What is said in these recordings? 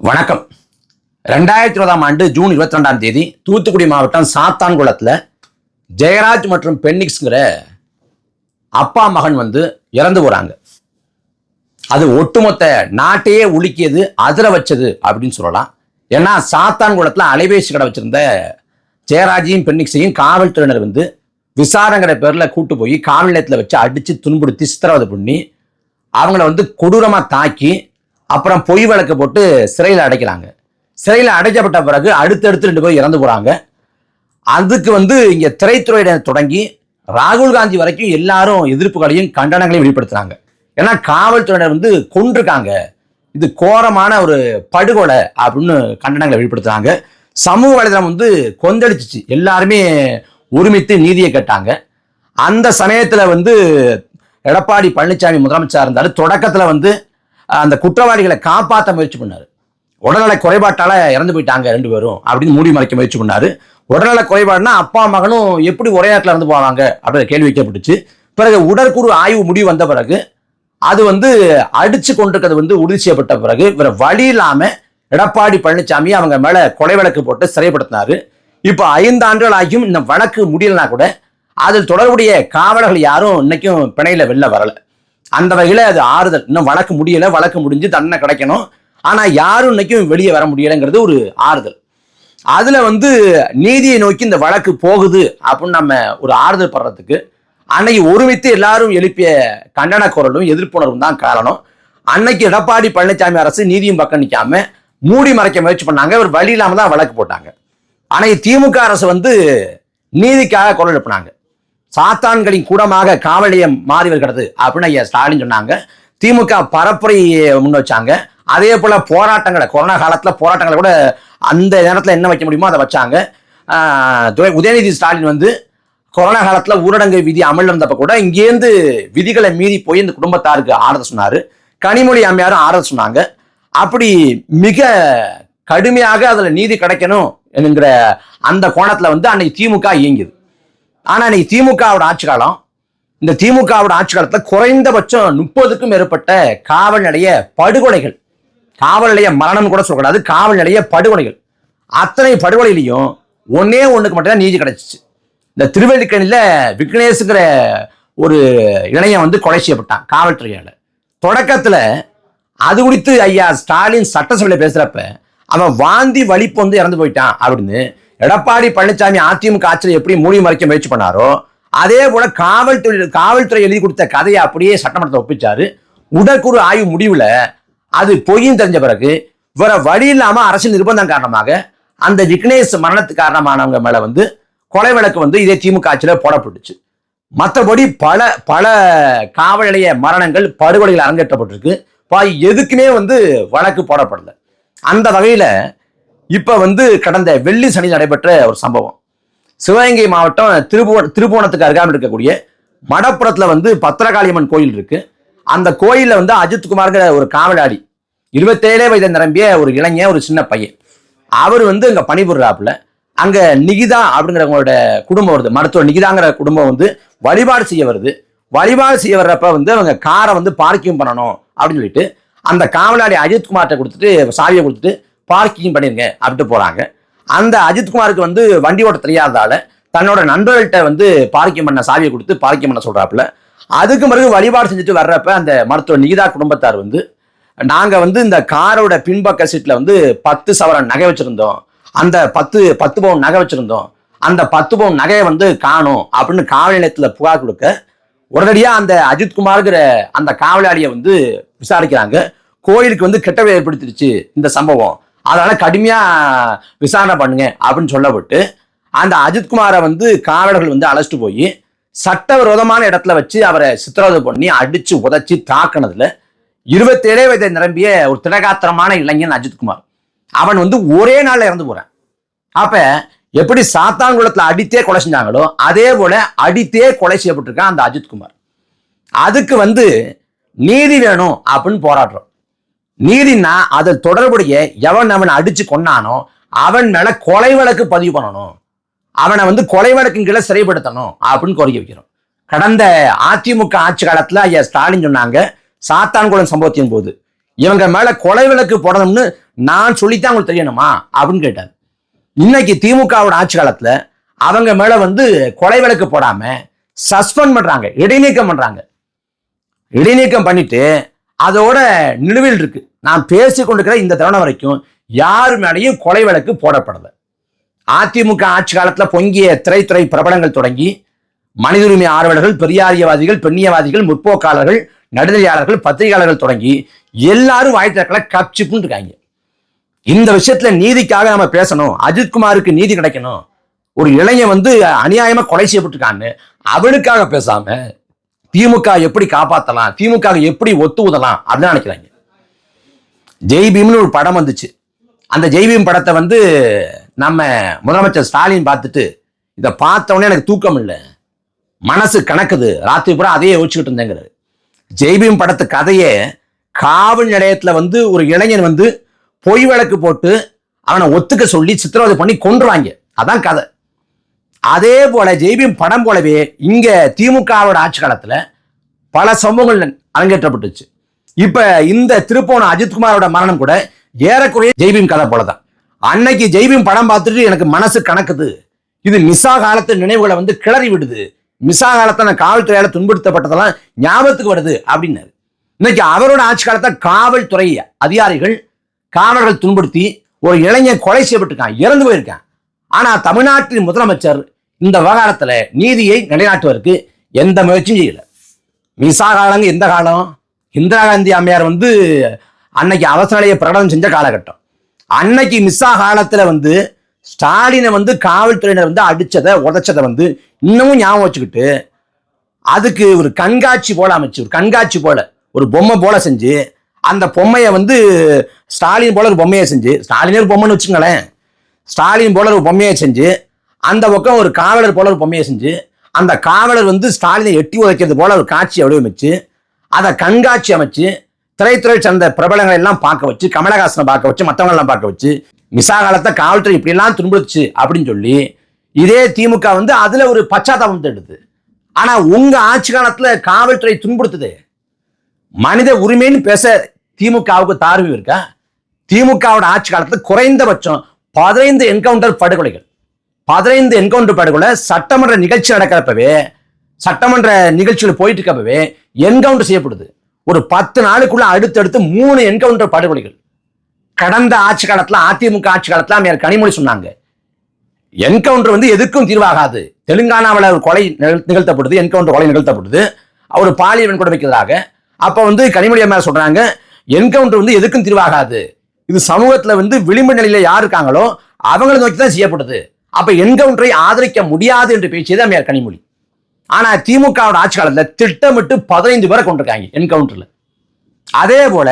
வணக்கம். 2020 ஜூன் 22 தூத்துக்குடி மாவட்டம் சாத்தான்குளத்தில் ஜெயராஜ் மற்றும் பென்னிக்ஸ்ங்கிற அப்பா மகன் இறந்து போறாங்க. அது ஒட்டுமொத்த நாட்டையே உலுக்கியது, அதிர வச்சது அப்படின்னு சொல்லலாம். ஏன்னா சாத்தான்குளத்தில் அலைபேசி கடை வச்சிருந்த ஜெயராஜையும் பென்னிக்ஸையும் காவல்துறையினர் விசாரணைங்கிற பேரில் கூட்டு போய் காவல் நிலையத்தில் வச்சு அடித்து துன்புறுத்தி சித்திரவதை பண்ணி அவங்கள கொடூரமாக தாக்கி அப்புறம் பொய் வழக்கு போட்டு சிறையில் அடைக்கிறாங்க. சிறையில் அடைக்கப்பட்ட பிறகு அடுத்தடுத்து 2 பேர் இறந்து போறாங்க. அதுக்கு இங்க திரைத்துறையிட தொடங்கி ராகுல் காந்தி வரைக்கும் எல்லாரும் எதிர்ப்புகளையும் கண்டனங்களையும் வெளிப்படுத்துறாங்க. ஏன்னா காவல்துறையினர் கொண்டிருக்காங்க, இது கோரமான ஒரு படுகொலை அப்படின்னு கண்டனங்களை வெளிப்படுத்துறாங்க. சமூக வலைதளம் கொந்தளிச்சிச்சு, எல்லாருமே ஒருமித்து நீதியை கேட்டாங்க. அந்த சமயத்துல எடப்பாடி பழனிசாமி முதலமைச்சர் இருந்தாரு. தொடக்கத்துல அந்த குற்றவாளிகளை காப்பாற்ற முயற்சி பண்ணாரு. உடல்நல குறைபாட்டால இறந்து போயிட்டாங்க 2 பேரும் அப்படின்னு மூடி மறைக்க முயற்சி பண்ணாரு. உடல்நல குறைபாடுனா அப்பா மகனும் எப்படி ஒரே இடத்துல இறந்து போவாங்க அப்படின்னு கேள்வி வைக்கப்பட்டுச்சு. பிறகு உடற்கூறு ஆய்வு முடிவு வந்த பிறகு அது அடிச்சு கொண்டிருக்கிறது உறுதி செய்யப்பட்ட பிறகு வேற வழி இல்லாம எடப்பாடி பழனிசாமி அவங்க மேல கொலை வழக்கு போட்டு சிறைப்படுத்தினாரு. இப்ப 5 ஆண்டுகள் ஆகியும் இந்த வழக்கு முடியலனா கூட அதில் தொடர்புடைய காவலர்கள் யாரும் இன்னைக்கும் பிணையில வெளில வரல. அந்த வகையில அது ஆறுதல். இன்னும் வழக்கு முடியல, வழக்கு முடிஞ்சு தண்டனை கிடைக்கணும், ஆனா யாரும் இன்னைக்கும் வெளியே வர முடியலைங்கிறது ஒரு ஆறுதல். அதுல நீதியை நோக்கி இந்த வழக்கு போகுது அப்படின்னு நம்ம ஒரு ஆறுதல் படுறதுக்கு அன்னைக்கு ஒருமித்து எல்லாரும் எழுப்பிய கண்டன குரலும் எதிர்ப்புணர்வும் தான் காரணம். அன்னைக்கு எடப்பாடி பழனிசாமி அரசு நீதியும் பக்கம் நிற்காம மூடி மறைக்க முயற்சி பண்ணாங்க. ஒரு வழி இல்லாம தான் வழக்கு போட்டாங்க. அன்னைக்கு திமுக அரசு நீதிக்காக குரல் எழுப்பினாங்க. சாத்தான்களின் கூடமாக காவல் நிலையம் மாறி வருகிறது அப்படின்னு ஐயா ஸ்டாலின் சொன்னாங்க. திமுக பரப்புரை முன் வச்சாங்க. அதே போல போராட்டங்களை, கொரோனா காலத்துல போராட்டங்களை கூட அந்த நேரத்தில் என்ன வைக்க முடியுமோ அதை வச்சாங்க. உதயநிதி ஸ்டாலின் கொரோனா காலத்துல ஊரடங்கு விதி அமல் இருந்தப்ப கூட இங்கேருந்து விதிகளை மீறி போய் இந்த குடும்பத்தாருக்கு ஆறுதல் சொன்னாரு. கனிமொழி அம்மையாரும் ஆறுதல் சொன்னாங்க. அப்படி மிக கடுமையாக அதுல நீதி கிடைக்கணும் என்கிற அந்த கோணத்துல அன்னைக்கு திமுக இயங்குது. ஆனா இன்னைக்கு திமுகவோட ஆட்சி காலம், இந்த திமுகவோட ஆட்சி காலத்துல குறைந்தபட்சம் 30க்கும் மேற்பட்ட காவல் நிலைய படுகொலைகள், காவல் நிலைய மரணம் கூட சொல்லக்கூடாது, காவல் நிலைய படுகொலைகள், அத்தனை படுகொலையிலையும் ஒண்ணுக்கு மட்டும்தான் நீதி கிடைச்சிச்சு. இந்த திருவல்லிக்கேணியில விக்னேஷ்ங்கிற ஒரு இளைஞன் கொலை செய்யப்பட்டான் காவல்துறையால. தொடக்கத்துல அது குறித்து ஐயா ஸ்டாலின் சட்டசபையில பேசுறப்ப அவன் வாந்தி வலிப்பு இறந்து போயிட்டான் அப்படின்னு எடப்பாடி பழனிசாமி அதிமுக ஆட்சியில் எப்படி மூடி மறைக்க முயற்சி பண்ணாரோ அதே போல காவல்துறை எழுதி கொடுத்த கதையை அப்படியே சட்டமன்றத்தை ஒப்பிச்சாரு. உடற்கூறு ஆய்வு முடிவுல அது பொய்யும் தெரிஞ்ச பிறகு வேற வழி இல்லாம அரசியல் நிர்பந்தம் காரணமாக அந்த விக்னேஷ் மரணத்துக்கு காரணமானவங்க மேல கொலை வழக்கு இதே திமுக ஆட்சியில போடப்பட்டுச்சு. மற்றபடி பல பல காவல் நிலைய மரணங்கள், படுகொலைகள் அரங்கேற்றப்பட்டிருக்கு. எதுக்குமே வழக்கு போடப்படல. அந்த வகையில இப்ப கடந்த வெள்ளி சனி நடைபெற்ற ஒரு சம்பவம், சிவகங்கை மாவட்டம் திருப்புவனத்துக்கு அருகாமல் இருக்கக்கூடிய மடப்புறத்துல பத்திரகாளியம்மன் கோயில் இருக்கு. அந்த கோயில்ல அஜித்குமார்கிற ஒரு காவலாளி, 27 வயது நிரம்பிய ஒரு இளைஞன், ஒரு சின்ன பையன், அவர் அங்க பணிபுரிறாப்புல. அங்க நிகிதா அப்படிங்கிறவங்களோட குடும்பம் வருது, மருத்துவர் நிகிதாங்கிற குடும்பம் வழிபாடு செய்ய வருது. வழிபாடு செய்ய வர்றப்ப அவங்க காரை பார்க்கிங் பண்ணணும் அப்படின்னு சொல்லிட்டு அந்த காவலாளி அஜித்குமார்கிட்ட கொடுத்துட்டு சாவியை கொடுத்துட்டு பார்க்கிங் பண்ணிருங்க அப்படின்ட்டு போறாங்க. அந்த அஜித்குமாருக்கு வண்டி ஓட்ட தெரியாததால தன்னோட நண்பர்கள்ட்ட பார்க்கிங் பண்ண சாவியை கொடுத்து பார்க்கிங் பண்ண சொல்றாப்புல. அதுக்கு பிறகு வழிபாடு செஞ்சுட்டு வர்றப்ப அந்த மருத்துவர் நிகிதா குடும்பத்தார் நாங்க இந்த காரோட பின்பக்க சீட்ல 10 சவரன் நகை வச்சிருந்தோம், அந்த 10 பவுன் நகை வச்சிருந்தோம், அந்த 10 பவுன் நகையை காணும் அப்படின்னு காவல் நிலையத்துல புகார் கொடுக்க உடனடியா அந்த அஜித்குமார்கிற அந்த காவலாளியை விசாரிக்கிறாங்க. கோயிலுக்கு கெட்டவை ஏற்படுத்திடுச்சு இந்த சம்பவம், அதனால கடுமையா விசாரணை பண்ணுங்க அப்படின்னு சொல்லப்பட்டு அந்த அஜித்குமாரை காவலர்கள் அழைச்சிட்டு போய் சட்டவிரோதமான இடத்துல வச்சு அவரை சித்திரவதை பண்ணி அடிச்சு உதைச்சி தாக்குனதுல 27 வயதை நிரம்பிய ஒரு திடகாத்திரமான இளைஞன் அஜித்குமார். அவன் ஒரே நாள்ல இறந்து போறான். அப்ப எப்படி சாத்தான்குளத்துல அடித்தே கொலை செஞ்சாங்களோ அதே போல அடித்தே கொலை செய்யப்பட்டிருக்கான் அந்த அஜித்குமார். அதுக்கு நீதி வேணும் அப்படின்னு போராடுறோம். நீதினா அதில் தொடர்புடைய அவன் அடிச்சு கொண்டானோ அவன் மேல கொலை வழக்கு பதிவு பண்ணணும், அவனை கொலை வழக்கின் கீழே சிறைப்படுத்தணும் அப்படின்னு கோரிக்கை வைக்கிறோம். கடந்த அதிமுக ஆட்சி காலத்துல ஐயா ஸ்டாலின் சொன்னாங்க, சாத்தான்குளம் சம்பவத்தின் போது இவங்க மேல கொலை வழக்கு போடணும்னு நான் சொல்லித்தான் உங்களுக்கு தெரியணுமா அப்படின்னு கேட்டார். இன்னைக்கு திமுகவோட ஆட்சி காலத்துல அவங்க மேல வந்து கொலை வழக்கு போடாம சஸ்பெண்ட் பண்றாங்க, இடைநீக்கம் பண்றாங்க. இடைநீக்கம் பண்ணிட்டு அதோட நிலுவையில் இருக்கு. நான் பேசிக் கொண்டிருக்கிற இந்த தருணம் வரைக்கும் யாரு மேலேயும் கொலை வழக்கு போடப்படல. அதிமுக ஆட்சி காலத்துல பொங்கிய திரைத்துறை பிரபலங்கள் தொடங்கி மனித உரிமை ஆர்வலர்கள், பெரியாரியவாதிகள், பெண்ணியவாதிகள், முற்போக்காளர்கள், நடுநிலையாளர்கள், பத்திரிகையாளர்கள் தொடங்கி எல்லாரும் வாய் திறக்கல கப்சிப்புன்னு இருக்காங்க. இந்த விஷயத்துல நீதிக்காக நம்ம பேசணும், அஜித்குமாருக்கு நீதி கிடைக்கணும், ஒரு இளைஞன் வந்து அநியாயமா கொலை செய்யப்பட்டிருக்கான்னு அவனுக்காக பேசாம திமுக எப்படி காப்பாற்றலாம், திமுக எப்படி ஒத்து ஊதலாம் அப்படின்னு நினைக்கிறாங்க. ஜெய்பீம்னு ஒரு படம் வந்துச்சு. அந்த ஜெய்பீம் படத்தை வந்து நம்ம முதலமைச்சர் ஸ்டாலின் பார்த்துட்டு இதை பார்த்தவொடனே எனக்கு தூக்கம் இல்லை, மனசு கணக்குது, ராத்திரி பூரா அதையே யோசிச்சுக்கிட்டு இருந்தேங்கிறாரு. ஜெய்பீம் படத்து கதையே காவல் நிலையத்துல வந்து ஒரு இளைஞன் வந்து பொய் வழக்கு போட்டு அவனை ஒத்துக்க சொல்லி சித்திரவதை பண்ணி கொன்றுவாங்க, அதான் கதை. அதே போல ஜெய்பீம் படம் போலவே இங்க திமுகவோட ஆட்சி காலத்துல பல சம்பவங்கள் அரங்கேற்றப்பட்டுச்சு. இப்ப இந்த திருப்போணம் அஜித்குமாரோட மரணம் கூட ஏறக்குறைய ஜெய்பீம் கதை போலதான். அன்னைக்கு ஜெய்பீம் படம் பார்த்துட்டு எனக்கு மனசு கணக்குது, இது மிசா காலத்து நினைவுகளை வந்து கிளறி விடுது, மிசா காலத்தை நான் காவல்துறையால துன்புறுத்தப்பட்டதெல்லாம் ஞாபகத்துக்கு வருது அப்படின்னாரு. இன்னைக்கு அவரோட ஆட்சி காலத்தை காவல்துறை அதிகாரிகள் காவலர்கள் துன்புறுத்தி ஒரு இளைஞன் கொலை செய்யப்பட்டிருக்கான், இறந்து போயிருக்கான். ஆனா தமிழ்நாட்டின் முதலமைச்சர் இந்த விவகாரத்துல நீதியை நிலைநாட்டுவதற்கு எந்த முயற்சியும் செய்யல. மிசா காலங்க எந்த காலம்? இந்திரா காந்தி அம்மையார் வந்து அன்னைக்கு அவசர நிலையை பிரகடனம் செஞ்ச காலகட்டம். அன்னைக்கு மிசா காலத்துல வந்து ஸ்டாலினை வந்து காவல்துறையினர் வந்து அடிச்சதை உதைச்சதை வந்து இன்னமும் ஞாபகம் வச்சுக்கிட்டு அதுக்கு ஒரு கண்காட்சி போல அமைச்சு, ஒரு கண்காட்சி போல ஒரு பொம்மை போல செஞ்சு, அந்த பொம்மையை வந்து ஸ்டாலின் போல ஒரு பொம்மையை செஞ்சு, ஸ்டாலினே ஒரு பொம்மைன்னு வச்சுங்களேன், ஸ்டாலின் போல ஒரு பொம்மையை செஞ்சு, அந்த பக்கம் ஒரு காவலர் போல ஒரு பொம்மையை செஞ்சு, அந்த காவலர் வந்து ஸ்டாலினை எட்டி உதைக்கிறது போல ஒரு காட்சி வடிவமைச்சு அதை கண்காட்சி அமைச்சு திரைத்துறை சார்ந்த பிரபலங்களை எல்லாம் பார்க்க வச்சு, கமலஹாசனை பார்க்க வச்சு, மற்றவங்க எல்லாம் பார்க்க வச்சு, மிசா காலத்தை காவல்துறை இப்படி எல்லாம் துன்புறுச்சு அப்படின்னு சொல்லி இதே திமுக வந்து அதுல ஒரு பச்சாத்தாபம் எடுத்து. ஆனா உங்க ஆட்சி காலத்துல காவல்துறை துன்புறுத்துது, மனித உரிமைன்னு பேச திமுகவுக்கு தார்வு இருக்கா? திமுகவோட ஆட்சி காலத்துல குறைந்தபட்சம் 15 என்கவுண்டர் படுகொலைகள், 15 என்கவுண்டர் படுகொலை சட்டமன்ற நிகழ்ச்சி நடக்கிறப்பவே, சட்டமன்ற நிகழ்ச்சிகள் போயிட்டு இருக்கப்பவே என்கவுண்டர் செய்யப்படுது. ஒரு 10 நாளுக்குள்ள அடுத்தடுத்து 3 என்கவுண்டர் படுகொலைகள். கடந்த ஆட்சி காலத்துல அதிமுக ஆட்சி காலத்துல மேயர் கனிமொழி சொன்னாங்க, என்கவுண்டர் வந்து எதுக்கும் தீர்வாகாது. தெலுங்கானாவில் ஒரு கொலை நிகழ்த்தப்படுது, என்கவுண்டர் கொலை நிகழ்த்தப்படுது, ஒரு பாலியல் வன்கொடுமைக்கு எதிராக. அப்ப வந்து கனிமொழி அம்மையார் சொல்றாங்க, என்கவுண்டர் வந்து எதுக்கும் தீர்வாகாது, இது சமூகத்துல வந்து விளிம்பு நிலையில யார் இருக்காங்களோ அவங்களை நோக்கி தான் செய்யப்படுது, அப்ப என்கவுண்டரை ஆதரிக்க முடியாது என்று பேசியது அம்மையார் கனிமொழி. ஆனா திமுகவோட ஆட்சி காலத்துல திட்டமிட்டு 15 பேரை கொண்டிருக்காங்க என்கவுண்டர்ல. அதே போல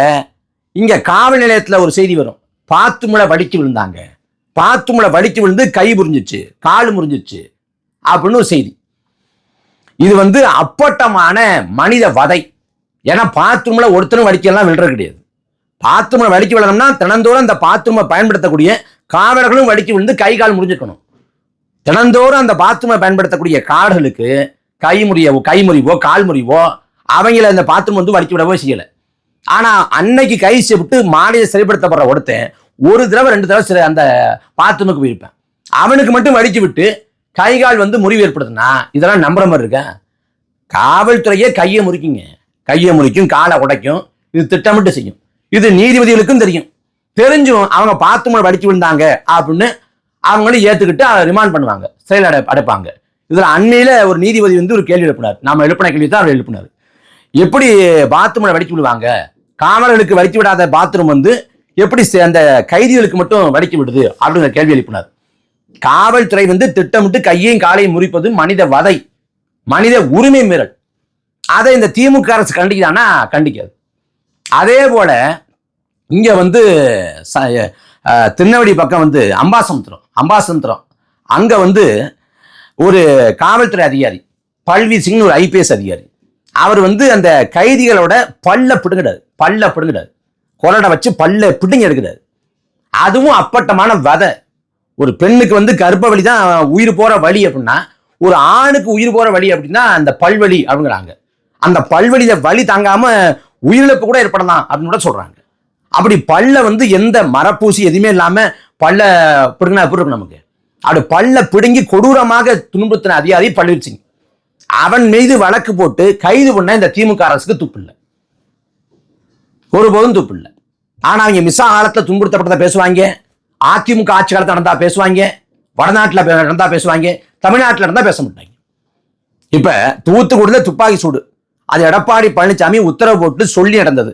இங்க காவல் நிலையத்துல ஒரு செய்தி வரும், பாத்துமுளை வடிக்கு விழுந்தாங்க, பாத்துமுளை வடிக்கு விழுந்து கை முறிஞ்சிச்சு, கால் முறிஞ்சிச்சு அப்படின்னு ஒரு செய்தி. இது வந்து அப்பட்டமான மனித வதை. ஏன்னா பாத்ரூம்ல ஒருத்தரும் வடிக்கலாம் விழுறது கிடையாது. பாத்ரூம்ல வடிக்க விழணும்னா தினந்தோறும் அந்த பாத்ரூமை பயன்படுத்தக்கூடிய காவலர்களும் வடிக்க விழுந்து கை கால் முறிஞ்சிருக்கணும். தினந்தோறும் அந்த பாத்ரூமை பயன்படுத்தக்கூடிய காவலர்களுக்கு கை முறிவோ கால் முறிவோ அவங்கள அந்த பாத்ரூம் வந்து வடிக்க விடவோ செய்யல. ஆனா அன்னைக்கு கை செய்யப்பட்டு மாநில சிறைப்படுத்தப்படுற ஒருத்தன் ஒரு தடவை 2 தடவை அந்த பாத்ரூமுக்கு போயிருப்பேன், அவனுக்கு மட்டும் வடிச்சு விட்டு கை கால் வந்து முறிவு ஏற்படுதுன்னா இதெல்லாம் நம்புற மாதிரி இருக்க? காவல்துறையே கையை முறிக்குங்க, கையை முறிக்கும், காலை உடைக்கும், இது திட்டமிட்டு செய்யும். இது நீதிபதிகளுக்கும் தெரியும். தெரிஞ்சும் அவங்க பாத்ரூம்ல வடிச்சு விழுந்தாங்க அப்படின்னு அவங்களும் ஏத்துக்கிட்டு ரிமாண்ட் பண்ணுவாங்க, சிறையில் அடைப்பாங்க. இதுல அண்மையில ஒரு நீதிபதி வந்து ஒரு கேள்வி எழுப்பினார், நாம எழுப்பின கேள்வி தான் அவர் எழுப்பினார். எப்படி பாத்ரூம்ல வடிச்சு விடுவாங்க, காவலர்களுக்கு வடிச்சு விடாத பாத்ரூம் வந்து எப்படி அந்த கைதிகளுக்கு மட்டும் வடிக்க விடுது அப்படிங்கிற கேள்வி எழுப்பினார். காவல்துறை வந்து திட்டமிட்டு கையையும் காலையும் முறிப்பது மனித வதை, மனித உரிமை மீறல். அதை இந்த திமுக அரசு கண்டிக்குதானா? கண்டிக்காது. அதே போல இங்க வந்து திருநெல்வேலி பக்கம் வந்து அம்பாசமுத்திரம் அங்க வந்து ஒரு காவல்துறை அதிகாரி பல்வீர் சிங் ஒரு IPS அதிகாரி, அவர் வந்து அந்த கைதிகளோட பல்ல பிடுங்கிடாரு, கொரடை வச்சு பல்ல பிடுங்கி எடுக்கிறாரு. அதுவும் அப்பட்டமான வதை. ஒரு பெண்ணுக்கு வந்து கர்ப்ப வலி தான் உயிர் போற வழி அப்படின்னா, ஒரு ஆணுக்கு உயிர் போற வழி அப்படின்னா அந்த பல்வலி அப்படிங்கிறாங்க. அந்த பல்வலியில வலி தாங்காம உயிரிழப்பு கூட ஏற்படலாம் அப்படின்னு கூட சொல்றாங்க. அப்படி பல்ல வந்து எந்த மரப்பூசி எதுவுமே இல்லாம பல்ல பிடுங்கினா எப்படி இருக்கும் நமக்கு? அப்படி பல்ல பிடுங்கி கொடூரமாக துன்புறுத்தின அதிகாரி பழனிவேல் சிங். அவன் மீது வழக்கு போட்டு கைது பண்ண இந்த திமுக அரசுக்கு துப்பு இல்லை, ஒருபோதும் துப்பு இல்லை. ஆனா அவங்க மிசா காலத்துல துன்புறுத்தப்பட்டதை பேசுவாங்க, அதிமுக ஆட்சி காலத்தில் நடந்தா பேசுவாங்க, வடநாட்டில் நடந்தா பேசுவாங்க, தமிழ்நாட்டில் நடந்தா பேச மாட்டாங்க. இப்ப தூத்துக்குடியில துப்பாக்கி சூடு, அது எடப்பாடி பழனிசாமி உத்தரவு போட்டு சொல்லி நடந்தது.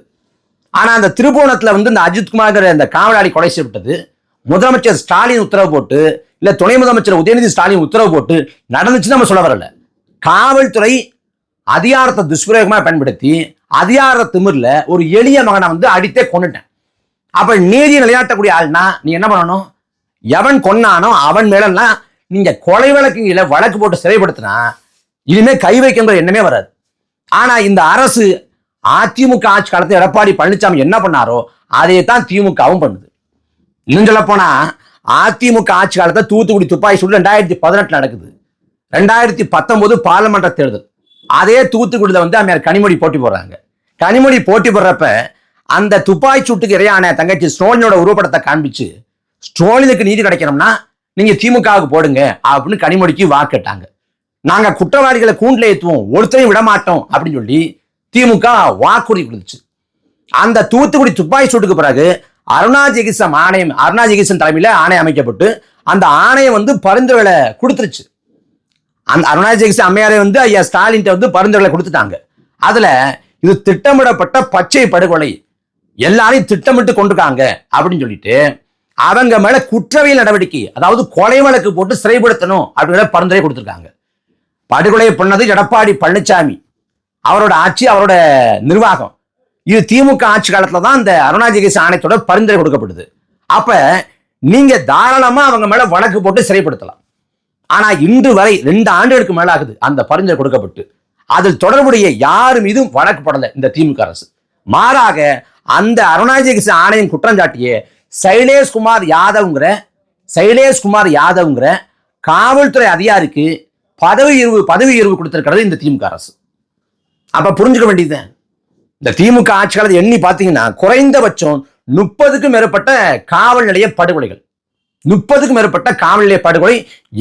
ஆனா அந்த திருப்புவனத்துல வந்து இந்த அஜித்குமார் இந்த காவலாளி கொலை செய்யப்பட்டது முதலமைச்சர் ஸ்டாலின் உத்தரவு போட்டு, இல்ல துணை முதலமைச்சர் உதயநிதி ஸ்டாலின் உத்தரவு போட்டு நடந்துச்சுன்னு நம்ம சொல்ல வரல. காவல்துறை அதிகாரத்தை துஷ்பிரயோகமா பயன்படுத்தி அதிகார திமிர்ல ஒரு எளிய மகனை வந்து அடித்தே கொண்டுட்டேன். அப்ப நீதி நிலையாட்டக்கூடிய ஆள்னா நீ என்ன பண்ணணும்? எவன் கொன்னானோ அவன் மேலாம் நீங்க கொலை வழக்குல வழக்கு போட்டு சிறைப்படுத்தினா இனிமே கை வைக்கின்ற எண்ணமே வராது. ஆனா இந்த அரசு அதிமுக ஆட்சி காலத்தில் எடப்பாடி பழனிசாமி என்ன பண்ணாரோ அதை தான் திமுகவும் பண்ணுது. இன்னும் சொல்ல போனா அதிமுக ஆட்சி காலத்தை தூத்துக்குடி துப்பாக்கி சூடு 2018 நடக்குது. 2019 பார்லிமெண்ட் தேர்தல், அதே தூத்துக்குடியில வந்து அம்மையார் கனிமொழி போட்டி போடுறாங்க. கனிமொழி போட்டி போடுறப்ப அந்த துப்பாக்கி சூட்டுக்கு இரையான தங்கச்சி ஸ்டோலினோட உருவப்படத்தை காண்பிச்சு ஸ்டோலினுக்கு நீதி கிடைக்கணும்னா நீங்க திமுகவுக்கு போடுங்க அப்படின்னு கனிமொழிக்கு வாக்கட்டாங்க. நாங்க குற்றவாளிகளை கூண்டில் ஏற்றுவோம், ஒருத்தரையும் விட மாட்டோம் அப்படின்னு சொல்லி திமுக வாக்குறுதி கொடுத்துச்சு. அந்த தூத்துக்குடி துப்பாக்கி சூட்டுக்கு பிறகு அருணா ஜெகதீசன் தலைமையில ஆணையம் அமைக்கப்பட்டு அந்த ஆணையம் வந்து பரிந்துரைகளை கொடுத்துருச்சு. அந்த அருணா ஜெகதீசன் அம்மையாரை வந்து ஐயா ஸ்டாலின் வந்து பரிந்துரைகளை கொடுத்துட்டாங்க. அதுல இது திட்டமிடப்பட்ட பச்சை படுகொலை, எல்லாரையும் திட்டமிட்டு கொண்டிருக்காங்க அப்படின்னு சொல்லிட்டு அவங்க மேல குற்றவியல் நடவடிக்கை, அதாவது கொலை வழக்கு போட்டு சிறைப்படுத்தணும் அப்படிங்கிற பரிந்துரை கொடுத்திருக்காங்க. படுகொலை பண்ணது எடப்பாடி பழனிசாமி, அவரோட ஆட்சி, அவரோட நிர்வாகம். இது திமுக ஆட்சி காலத்துல தான் இந்த அருணா ஜெகதீசன் ஆணையத்தோட பரிந்துரை கொடுக்கப்படுது. அப்ப நீங்க தாராளமா அவங்க மேல வழக்கு போட்டு சிறைப்படுத்தலாம். ஆனா இன்று வரை 2 ஆண்டுகளுக்கு மேல ஆகுது அந்த பரிந்துரை கொடுக்கப்பட்டு, அதில் தொடர்புடைய யார் மீதும் வழக்கு போடல இந்த திமுக அரசு. மாறாக அந்த அருணா ஜெகதீசன் ஆணையம் குற்றம் சாட்டிய சைலேஷ்குமார் யாதவ்ங்கிற காவல்துறை அதிகாரிக்கு பதவி உயர்வு கொடுத்திருக்கிறது இந்த திமுக அரசு. அப்ப புரிஞ்சுக்க வேண்டியது, இந்த திமுக ஆட்சி காலத்தை எண்ணி பார்த்தீங்கன்னா குறைந்தபட்சம் 30க்கும் மேற்பட்ட காவல் நிலைய படுகொலைகள், 30க்கும் மேற்பட்ட காவல் நிலைய படுகொலை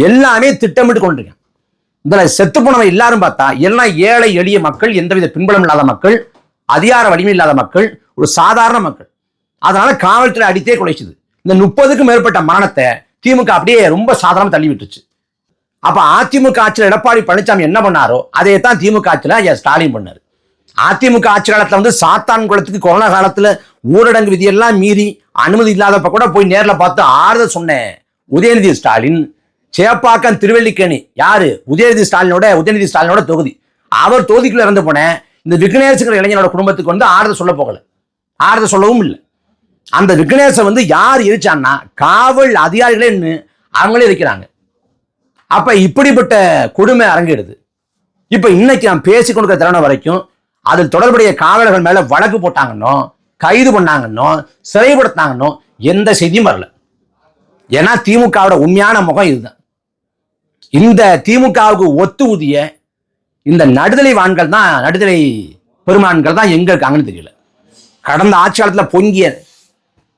எல்லாமே திட்டமிட்டு கொண்டிருக்கேன். இதுல செத்து போனவன் எல்லாரும் பார்த்தா எல்லாம் ஏழை எளிய மக்கள், எந்தவித பின்புலம் இல்லாத மக்கள், அதிகார வலிமை இல்லாத மக்கள், ஒரு சாதாரண மக்கள். அதனால காவல்துறை அடித்தே குலைச்சுது. இந்த 30க்கும் மேற்பட்ட மரணத்தை திமுக அப்படியே ரொம்ப சாதாரண தள்ளி விட்டுச்சு. அப்ப அதிமுக ஆட்சியில் எடப்பாடி பழனிசாமி என்ன பண்ணாரோ அதே தான் திமுக ஆட்சியில் ஸ்டாலின் பண்ணாரு. அதிமுக ஆட்சி காலத்துல வந்து சாத்தான்குளத்துக்கு கொரோனா காலத்துல ஊரடங்கு விதியெல்லாம் மீறி அனுமதி இல்லாதப்ப கூட போய் நேர்ல பார்த்து ஆறுதல் சொன்னேன் உதயநிதி ஸ்டாலின். சேப்பாக்கம் திருவல்லிக்கேணி யாரு? உதயநிதி ஸ்டாலினோட தொகுதி. அவர் தொகுதிக்குள்ள இறந்து போனேன் இந்த விக்னேஸ்வர இளைஞனோட குடும்பத்துக்கு வந்து ஆறுதல் சொல்ல போகல, ஆறுதல் சொல்லவும் இல்லை. அந்த விக்னேஷை வந்து யார் இருச்சான்னா காவல் அதிகாரிகளே அவங்களே இருக்கிறாங்க. அப்ப இப்படிப்பட்ட கொடுமை அரங்கேறுது. இப்ப இன்னைக்கு நான் பேசி கொண்டிருக்கிற தருணம் வரைக்கும் அதில் தொடர்புடைய காவலர்கள் மேல வழக்கு போட்டாங்கன்னோ, கைது பண்ணாங்கன்னோ, சிறைப்படுத்தினாங்கன்னோ எந்த செய்தியும் வரல. ஏன்னா திமுகவோட உண்மையான முகம் இதுதான். இந்த திமுகவுக்கு ஒத்து ஊதிய இந்த நடுதலை பெருமான்கள் தான் எங்க இருக்காங்கன்னு தெரியல. கடந்த ஆட்சி காலத்துல பொங்கிய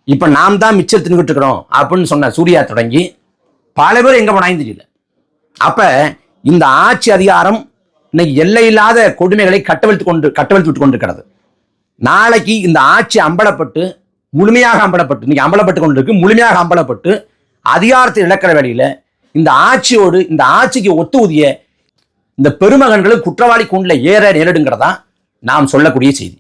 இப்ப நாம் தான் மிச்சம் தின்னுட்டு இருக்கிறோம் அப்படின்னு சொன்ன சூர்யா தொடங்கி பல பேர் எங்க போனாயும் தெரியல. அப்ப இந்த ஆட்சி அதிகாரம் இன்னைக்கு எல்லையில்லாத கொடுமைகளை கட்டவிழ்த்து விட்டு கொண்டிருக்கிறது. நாளைக்கு இந்த ஆட்சி முழுமையாக இன்னைக்கு அம்பலப்பட்டு கொண்டிருக்கு, முழுமையாக அம்பலப்பட்டு அதிகாரத்தை இழக்கிற வேளையில இந்த ஆட்சிக்கு ஒத்து ஊதிய இந்த பெருமகன்களும் குற்றவாளி கூண்டில் ஏற நேரிடுங்கிறதா நாம் சொல்லக்கூடிய செய்தி.